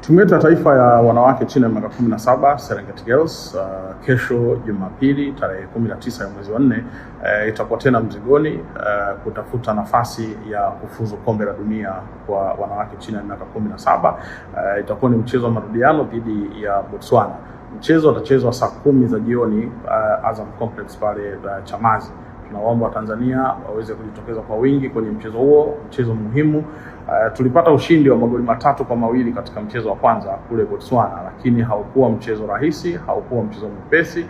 Timu yetu ya taifa ya wanawake chini ya miaka 17 Serengeti Girls kesho Jumapili tarehe 19 ya mwezi wa 4 itakuwa tena mzigoni kutafuta nafasi ya kufuzu kombe la dunia kwa wanawake chini ya miaka 17. Itakuwa ni mchezo wa marudiano dhidi ya Botswana. Mchezo utachezwa saa 10 za jioni Azam Complex pale Chamazi. Tunaomba Tanzania waweze kujitokeza kwa wingi kwenye mchezo huo, mchezo muhimu. Tulipata ushindi wa magoli 3-2 katika mchezo wa kwanza kule Botswana, lakini haukuwa mchezo rahisi, haukuwa mchezo mwepesi.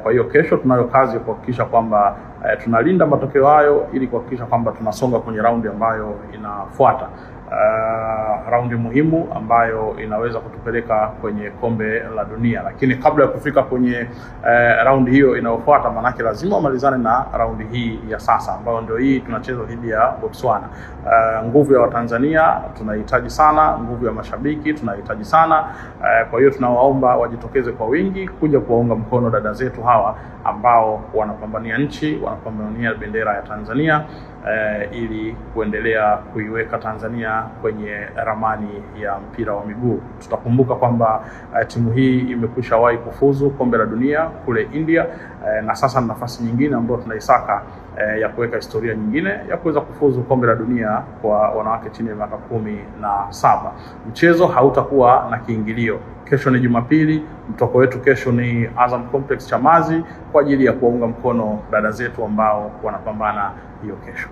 Kwa hiyo kesho tunayo kazi ya kuhakikisha kwamba tunalinda matokeo hayo ili kuhakikisha kwamba tunasonga kwenye raundi ambayo inafuata. Raundi muhimu ambayo inaweza kutupeleka kwenye kombe la dunia, lakini kabla ya kufika kwenye raundi hiyo inayofuata, manake lazima wamalizane na raundi hii ya sasa ambayo ndio hii tunacheza dhidi ya Botswana. Nguvu ya Watanzania tunahitaji sana, nguvu ya mashabiki tunahitaji sana. Kwa hiyo tunawaomba wajitokeze kwa wingi kuja kuwaunga mkono dada zetu hawa ambao wanapambania nchi, wanapambania bendera ya Tanzania ili kuendelea kuiweka Tanzania kwenye ramani ya mpira wa miguu. Tutakumbuka kwamba timu hii imekwishawahi kufuzu kombe la dunia kule India, na sasa ni nafasi nyingine ambayo tunaisaka ya kuweka historia nyingine ya kuweza kufuzu kombe la dunia kwa wanawake chini ya miaka 17. Mchezo hautakuwa na kiingilio. Kesho ni Jumapili, mtoko wetu kesho ni Azam Complex Chamazi kwa ajili ya kuwaunga mkono dada zetu ambao wanapambana hiyo kesho.